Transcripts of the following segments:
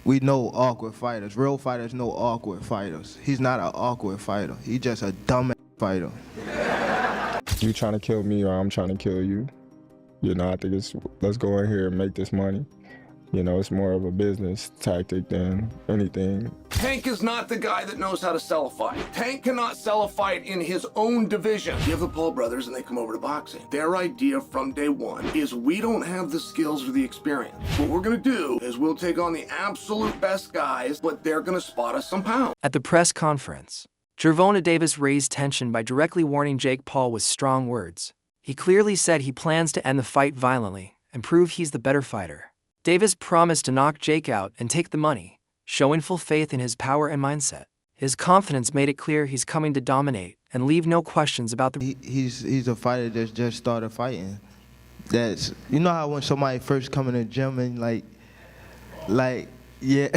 We know awkward fighters. Real fighters know awkward fighters. He's not an awkward fighter. He's just a dumb fighter. You trying to kill me or I'm trying to kill you. I think it's let's go in here and make this money. It's more of a business tactic than anything. Tank is not the guy that knows how to sell a fight. Tank cannot sell a fight in his own division. You have the Paul brothers and they come over to boxing. Their idea from day one is we don't have the skills or the experience. What we're gonna do is we'll take on the absolute best guys, but they're gonna spot us some pounds. At the press conference, Gervonta Davis raised tension by directly warning Jake Paul with strong words. He clearly said he plans to end the fight violently and prove he's the better fighter. Davis promised to knock Jake out and take the money, showing full faith in his power and mindset. His confidence made it clear he's coming to dominate and leave no questions about the... He's a fighter that just started fighting. That's, you know how when somebody first come in the gym and yeah.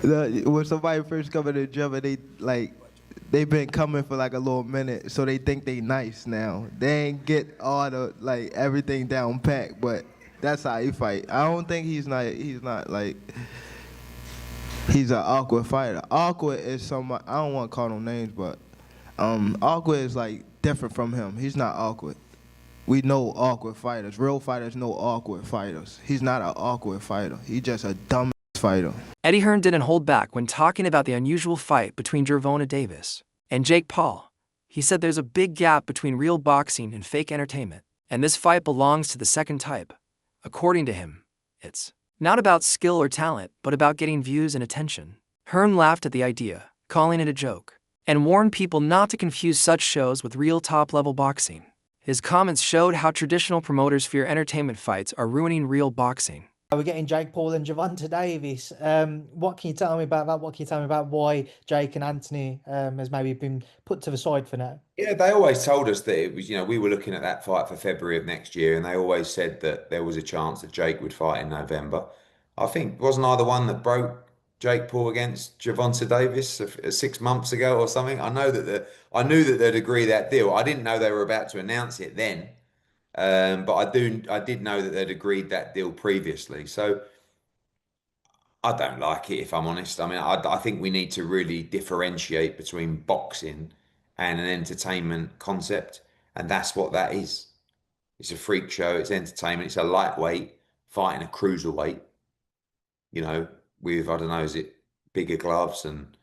When somebody first come in the gym and they've been coming for like a little minute, so they think they nice now. They ain't get all the everything down pat, but that's how he fight. I don't think he's an awkward fighter. Awkward is somebody, I don't want to call no names, but awkward is different from him. He's not awkward. We know awkward fighters. Real fighters know awkward fighters. He's not an awkward fighter. He's just a dumb fighter. Eddie Hearn didn't hold back when talking about the unusual fight between Gervonta Davis and Jake Paul. He said there's a big gap between real boxing and fake entertainment, and this fight belongs to the second type. According to him, it's not about skill or talent, but about getting views and attention. Hearn laughed at the idea, calling it a joke, and warned people not to confuse such shows with real top-level boxing. His comments showed how traditional promoters fear entertainment fights are ruining real boxing. We're getting Jake Paul and Gervonta Davis. What can you tell me about that? What can you tell me about why Jake and Anthony has maybe been put to the side for now? Yeah, they always told us that it was, we were looking at that fight for February of next year, and they always said that there was a chance that Jake would fight in November. I think, wasn't I the one that broke Jake Paul against Gervonta Davis 6 months ago or something? I knew that they'd agree that deal. I didn't know they were about to announce it then. But I did know that they'd agreed that deal previously. So I don't like it, if I'm honest. I mean, I think we need to really differentiate between boxing and an entertainment concept. And that's what that is. It's a freak show. It's entertainment. It's a lightweight fighting a cruiserweight, with, I don't know, is it bigger gloves and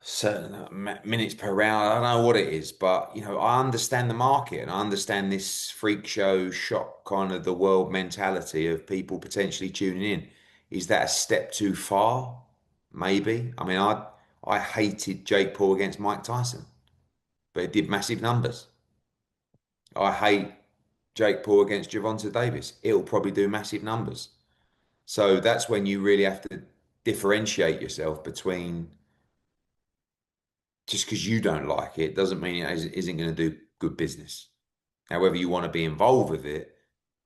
certain minutes per round. I don't know what it is, but I understand the market and I understand this freak show shock kind of the world mentality of people potentially tuning in. Is that a step too far? Maybe. I mean, I hated Jake Paul against Mike Tyson, but it did massive numbers. I hate Jake Paul against Gervonta Davis. It'll probably do massive numbers. So that's when you really have to differentiate yourself between. Just because you don't like it doesn't mean it isn't going to do good business. However, you want to be involved with it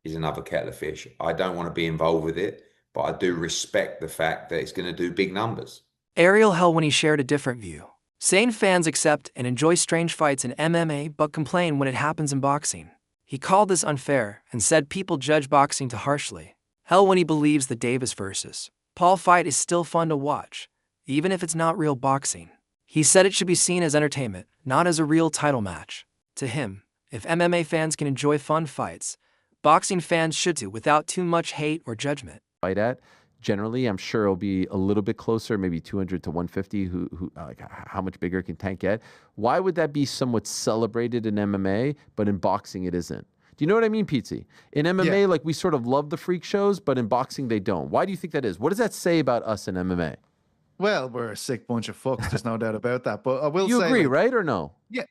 is another kettle of fish. I don't want to be involved with it, but I do respect the fact that it's going to do big numbers. Ariel Helwani shared a different view, saying fans accept and enjoy strange fights in MMA but complain when it happens in boxing. He called this unfair and said people judge boxing too harshly. Helwani believes the Davis versus Paul fight is still fun to watch, even if it's not real boxing. He said it should be seen as entertainment, not as a real title match. To him, if MMA fans can enjoy fun fights, boxing fans should too, without too much hate or judgment. Fight at, generally, I'm sure it'll be a little bit closer, maybe 200 to 150. How much bigger can Tank get? Why would that be somewhat celebrated in MMA, but in boxing it isn't? Do you know what I mean, Pizzi? In MMA, we sort of love the freak shows, but in boxing they don't. Why do you think that is? What does that say about us in MMA? Well, we're a sick bunch of fucks. There's no doubt about that. But I will say, you agree, right, or no? Yeah.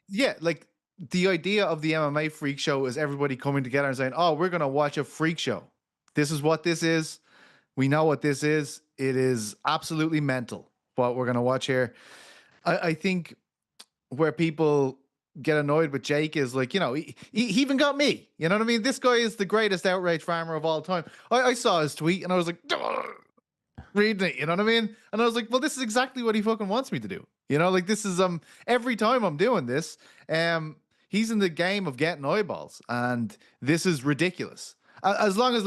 The idea of the MMA freak show is everybody coming together and saying, "Oh, we're gonna watch a freak show. This is what this is. We know what this is. It is absolutely mental. What we're gonna watch here." I think where people get annoyed with Jake is he even got me. You know what I mean? This guy is the greatest outrage farmer of all time. I saw his tweet and I was like, reading it, you know what I mean? And I was like, well, this is exactly what he fucking wants me to do. This is every time I'm doing this, he's in the game of getting eyeballs, and this is ridiculous. As long as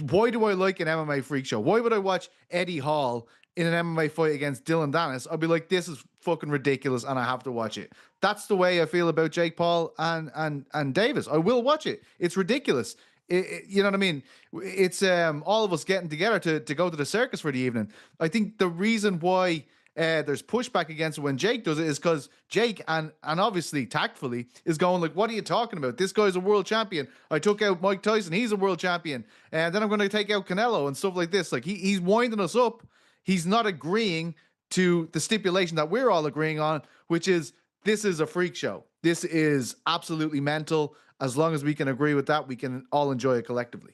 why do I like an MMA freak show? Why would I watch Eddie Hall in an MMA fight against Dylan Dennis? I'd be like, this is fucking ridiculous, and I have to watch it. That's the way I feel about Jake Paul and Davis. I will watch it. It's ridiculous. You know what I mean? It's all of us getting together to go to the circus for the evening. I think the reason why there's pushback against it when Jake does it is because Jake, and obviously tactfully, is going like, what are you talking about? This guy's a world champion. I took out Mike Tyson. He's a world champion. And then I'm going to take out Canelo and stuff like this. Like he's winding us up. He's not agreeing to the stipulation that we're all agreeing on, which is this is a freak show. This is absolutely mental. As long as we can agree with that, we can all enjoy it collectively.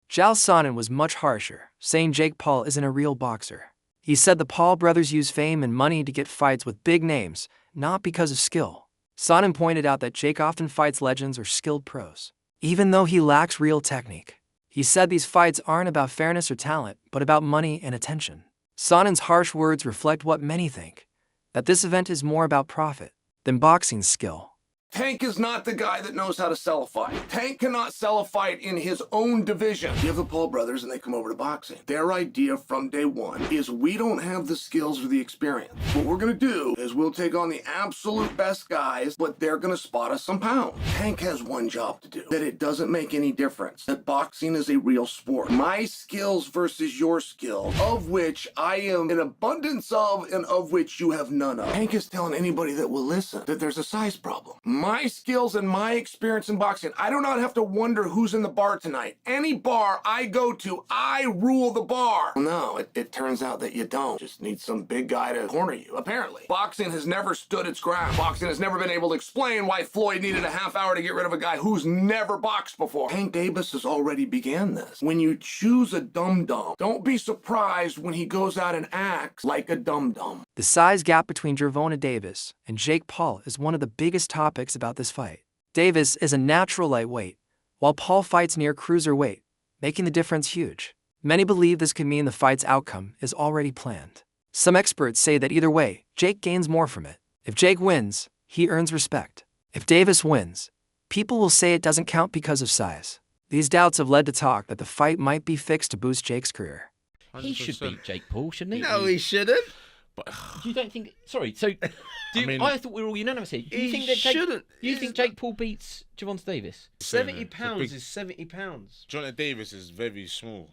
Chael Sonnen was much harsher, saying Jake Paul isn't a real boxer. He said the Paul brothers use fame and money to get fights with big names, not because of skill. Sonnen pointed out that Jake often fights legends or skilled pros, even though he lacks real technique. He said these fights aren't about fairness or talent, but about money and attention. Sonnen's harsh words reflect what many think, that this event is more about profit than boxing skill. Tank is not the guy that knows how to sell a fight. Tank cannot sell a fight in his own division. You have the Paul brothers and they come over to boxing. Their idea from day one is we don't have the skills or the experience. What we're going to do is we'll take on the absolute best guys, but they're going to spot us some pounds. Tank has one job to do, that it doesn't make any difference, that boxing is a real sport. My skills versus your skills, of which I am an abundance of and of which you have none of. Tank is telling anybody that will listen that there's a size problem. My skills and my experience in boxing, I do not have to wonder who's in the bar tonight. Any bar I go to, I rule the bar. No, it turns out that you don't. Just need some big guy to corner you, apparently. Boxing has never stood its ground. Boxing has never been able to explain why Floyd needed a half hour to get rid of a guy who's never boxed before. Tank Davis has already began this. When you choose a dum-dum, don't be surprised when he goes out and acts like a dum-dum. The size gap between Gervonta Davis and Jake Paul is one of the biggest topics about this fight. Davis is a natural lightweight, while Paul fights near cruiserweight, making the difference huge. Many believe this could mean the fight's outcome is already planned. Some experts say that either way, Jake gains more from it. If Jake wins, he earns respect. If Davis wins, people will say it doesn't count because of size. These doubts have led to talk that the fight might be fixed to boost Jake's career. 100%. He should beat Jake Paul, shouldn't he? No, he shouldn't. But You don't think? Sorry. So, I thought we were all unanimous here. he shouldn't. You think Jake Paul beats Gervonta Davis? 70 £70 is £70. Jonathan Davis is very small.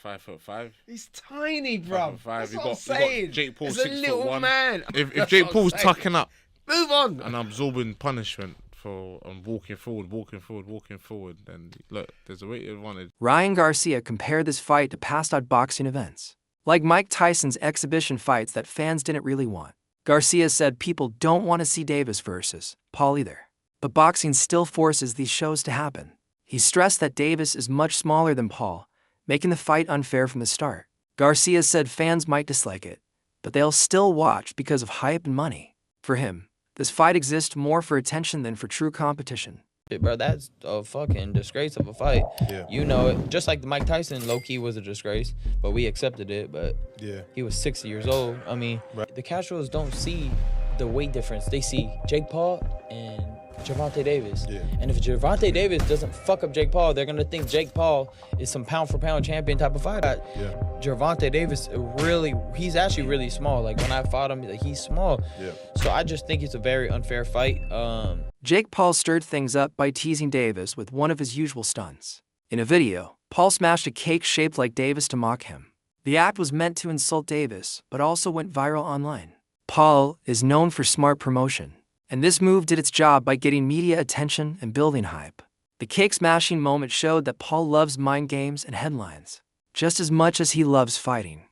5'5". He's tiny, bro. 5'5". That's You what I'm got saying. Jake Paul He's a 6'1". little man. If That's Jake what Paul's I'm saying. tucking up Move on. and absorbing punishment for walking forward, then look, there's a weight advantage. Ryan Garcia compared this fight to past boxing events, like Mike Tyson's exhibition fights that fans didn't really want. Garcia said people don't want to see Davis versus Paul either, but boxing still forces these shows to happen. He stressed that Davis is much smaller than Paul, making the fight unfair from the start. Garcia said fans might dislike it, but they'll still watch because of hype and money. For him, this fight exists more for attention than for true competition. Bro, that's a fucking disgrace of a fight. Yeah. You know it. Just like the Mike Tyson, low-key was a disgrace, but we accepted it. But Yeah. he was 60 years old. I mean, the casuals don't see the weight difference. They see Jake Paul and Gervonta Davis. Yeah. And if Gervonta Davis doesn't fuck up Jake Paul, they're going to think Jake Paul is some pound-for-pound champion type of fighter. Yeah. Gervonta Davis, he's actually really small. Like, when I fought him, he's small. Yeah. So I just think it's a very unfair fight. Jake Paul stirred things up by teasing Davis with one of his usual stunts. In a video, Paul smashed a cake shaped like Davis to mock him. The act was meant to insult Davis, but also went viral online. Paul is known for smart promotion, and this move did its job by getting media attention and building hype. The cake smashing moment showed that Paul loves mind games and headlines, just as much as he loves fighting.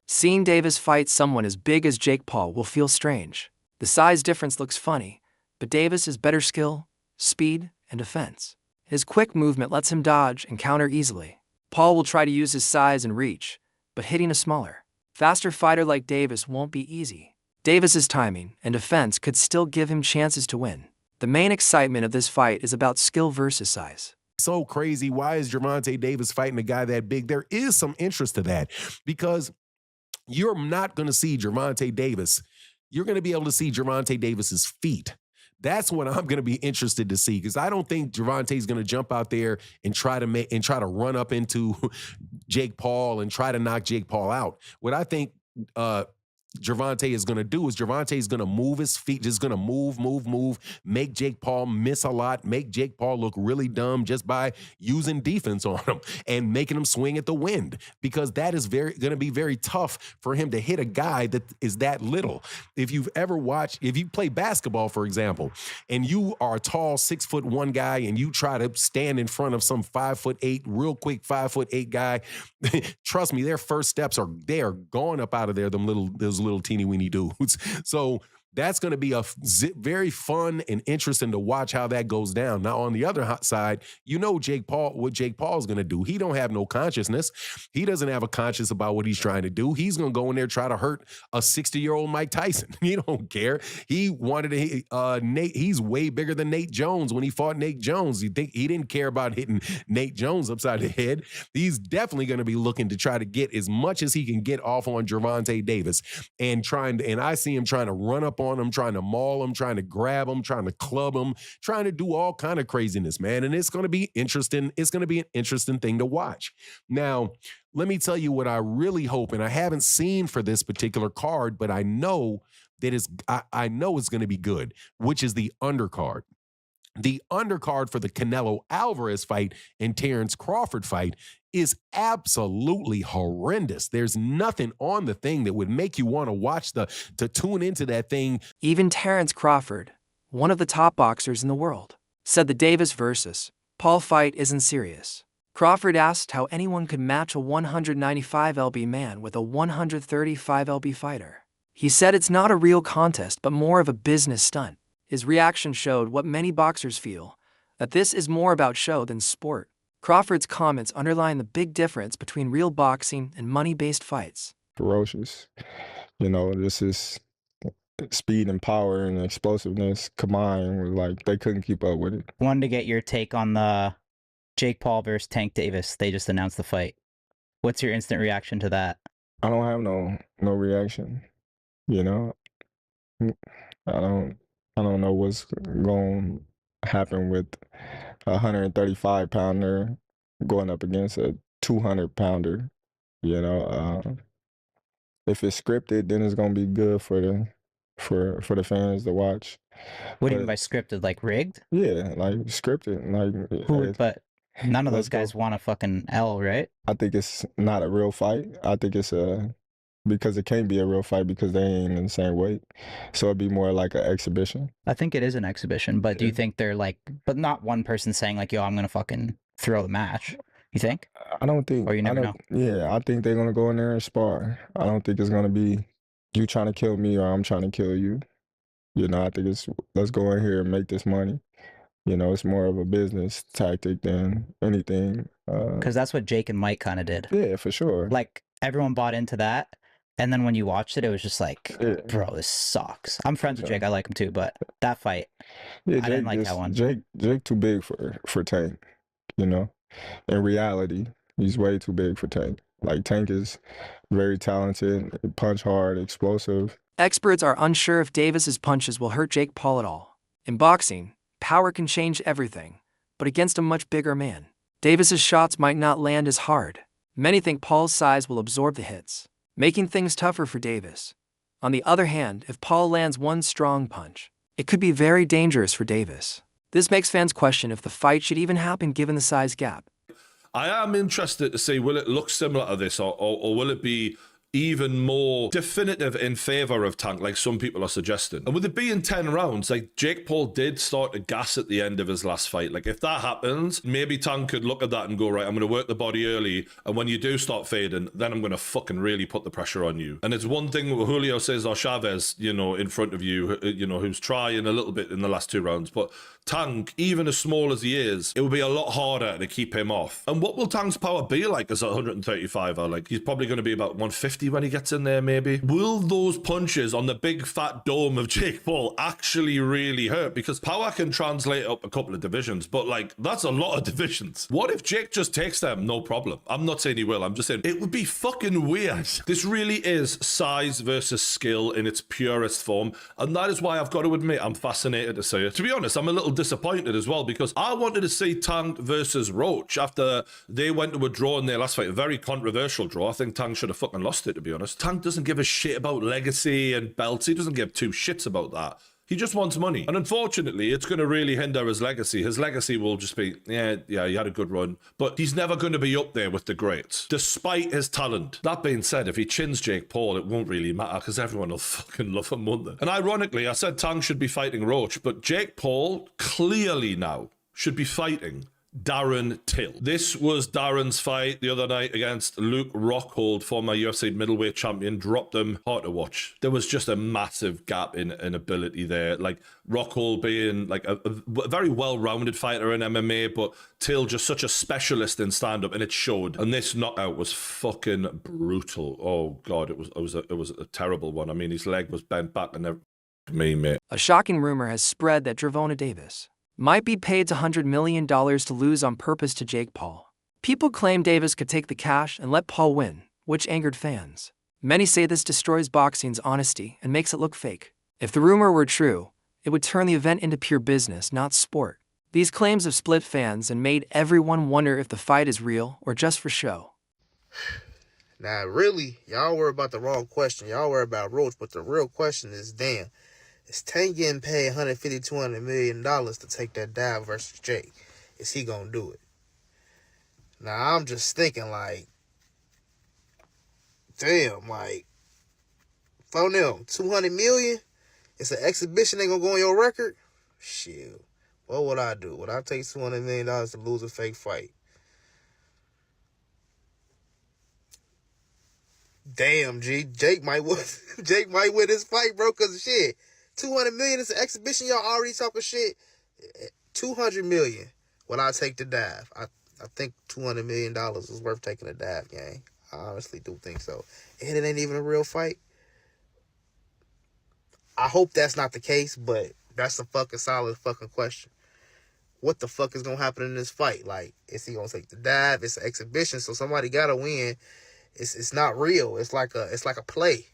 Seeing Davis fight someone as big as Jake Paul will feel strange. The size difference looks funny, but Davis has better skill, speed, and defense. His quick movement lets him dodge and counter easily. Paul will try to use his size and reach, but hitting a smaller, faster fighter like Davis won't be easy. Davis's timing and defense could still give him chances to win. The main excitement of this fight is about skill versus size. So crazy. Why is Gervonta Davis fighting a guy that big? There is some interest to that because you're not going to see Gervonta Davis. You're going to be able to see Gervonta Davis's feet. That's what I'm going to be interested to see, because I don't think Gervonta's going to jump out there and try to run up into Jake Paul and try to knock Jake Paul out. What I think Gervonta is going to do is Gervonta is going to move his feet, just going to move, make Jake Paul miss a lot, make Jake Paul look really dumb just by using defense on him and making him swing at the wind, because that is going to be very tough for him to hit a guy that is that little. If you play basketball, for example, and you are a tall 6'1" guy and you try to stand in front of some 5'8", real quick 5'8" guy, trust me, their first steps are gone up out of there, those little teeny weeny dudes. So that's going to be very fun and interesting to watch how that goes down. Now, on the other side, what Jake Paul's going to do. He don't have no consciousness. He doesn't have a conscience about what he's trying to do. He's going to go in there, try to hurt a 60-year-old Mike Tyson. He don't care. He wanted to, he's way bigger than Nate Jones when he fought Nate Jones. You think he didn't care about hitting Nate Jones upside the head? He's definitely going to be looking to try to get as much as he can get off on Gervonta Davis, and I see him trying to run up on him, trying to maul him, trying to grab him, trying to club him, trying to do all kind of craziness, man. And it's going to be interesting. It's going to be an interesting thing to watch. Now, let me tell you what I really hope, and I haven't seen for this particular card, but I know that I know it's going to be good, which is the undercard. The undercard for the Canelo Alvarez fight and Terrence Crawford fight is absolutely horrendous. There's nothing on the thing that would make you want to watch to tune into that thing. Even Terrence Crawford, one of the top boxers in the world, said the Davis versus Paul fight isn't serious. Crawford asked how anyone could match a 195 lb man with a 135 lb fighter. He said it's not a real contest, but more of a business stunt. His reaction showed what many boxers feel, that this is more about show than sport. Crawford's comments underline the big difference between real boxing and money-based fights. Ferocious. This is speed and power and explosiveness combined. Like, they couldn't keep up with it. Wanted to get your take on the Jake Paul versus Tank Davis. They just announced the fight. What's your instant reaction to that? I don't have no reaction. I don't know what's going to happen with a 135-pounder going up against a 200-pounder. If it's scripted, then it's going to be good for the fans to watch. What do you mean by scripted? Like rigged? Yeah, like scripted. But none of those guys want a fucking L, right? I think it's not a real fight. I think it's because it can't be a real fight because they ain't in the same weight. So it'd be more like an exhibition. I think it is an exhibition, but do you think they're but not one person saying yo, I'm going to fucking throw the match. You think? I don't think. Or you never know? Yeah, I think they're going to go in there and spar. I don't think it's going to be you trying to kill me or I'm trying to kill you. I think it's let's go in here and make this money. It's more of a business tactic than anything. Because that's what Jake and Mike kind of did. Yeah, for sure. Everyone bought into that. And then when you watched it, it was just bro, this sucks. I'm friends with Jake. I like him too, but that fight, I didn't like that one. Jake too big for Tank, In reality, he's way too big for Tank. Tank is very talented, punch hard, explosive. Experts are unsure if Davis's punches will hurt Jake Paul at all. In boxing, power can change everything, but against a much bigger man, Davis's shots might not land as hard. Many think Paul's size will absorb the hits, making things tougher for Davis. On the other hand, if Paul lands one strong punch, it could be very dangerous for Davis. This makes fans question if the fight should even happen given the size gap. I am interested to see, will it look similar to this, or will it be even more definitive in favour of Tank, like some people are suggesting? And with it being 10 rounds, Jake Paul did start to gas at the end of his last fight. If that happens, maybe Tank could look at that and go, right, I'm going to work the body early, and when you do start fading, then I'm going to fucking really put the pressure on you. And it's one thing with Julio Cesar Chavez, in front of you, who's trying a little bit in the last 2 rounds, but Tank, even as small as he is, it will be a lot harder to keep him off. And what will Tank's power be like as a 135er? He's probably going to be about 150 150 when he gets in there, maybe. Will those punches on the big fat dome of Jake Paul actually really hurt? Because power can translate up a couple of divisions, but like, that's a lot of divisions. What if Jake just takes them? No problem. I'm not saying he will. I'm just saying it would be fucking weird. This really is size versus skill in its purest form, and that is why I've got to admit I'm fascinated to see it. To be honest, I'm a little disappointed as well, because I wanted to see Tank versus Roach after they went to a draw in their last fight. A very controversial draw. I think Tank should have fucking lost it, to be honest. Tank doesn't give a shit about legacy and belts. He doesn't give two shits about that. He just wants money. And unfortunately, it's going to really hinder his legacy. His legacy will just be, yeah, he had a good run. But he's never going to be up there with the greats, despite his talent. That being said, if he chins Jake Paul, it won't really matter because everyone will fucking love him, won't they? And ironically, I said Tank should be fighting Roach, but Jake Paul clearly now should be fighting Darren Till. This was Darren's fight the other night against Luke Rockhold, former UFC middleweight champion. Dropped him. Hard to watch. There was just a massive gap in ability there. Like Rockhold being like a very well-rounded fighter in MMA, but Till just such a specialist in stand-up, and it showed. And this knockout was fucking brutal. Oh god, it was a terrible one. I mean, his leg was bent back and everything. Mate. A shocking rumor has spread that Gervonta Davis might be paid $100 million to lose on purpose to Jake Paul. People claim Davis could take the cash and let Paul win, which angered fans. Many say this destroys boxing's honesty and makes it look fake. If the rumor were true, it would turn the event into pure business, not sport. These claims have split fans and made everyone wonder if the fight is real or just for show. Now, really, y'all worry about the wrong question. Y'all worry about Roach, but the real question is, damn, is Tank getting paid $150, $200 million to take that dive versus Jake? Is he gonna do it? Now, I'm just thinking, like, damn, like, for them, $200 million? It's an exhibition, they gonna go on your record? Shit, what would I do? Would I take $200 million to lose a fake fight? Damn, G, Jake might win this fight, bro, because shit. $200 million is an exhibition. Y'all already talking shit. $200 million. Will I take the dive? I think $200 million is worth taking a dive, gang. I honestly do think so. And it ain't even a real fight. I hope that's not the case, but that's a fucking solid fucking question. What the fuck is gonna happen in this fight? Like, is he gonna take the dive? It's an exhibition, so somebody gotta win. It's not real. It's like a play.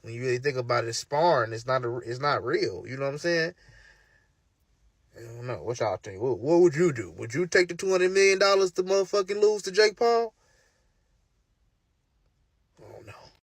When you really think about it, sparring, it's not real. You know what I'm saying? I don't know. What y'all think? What would you do? Would you take the $200 million to motherfucking lose to Jake Paul?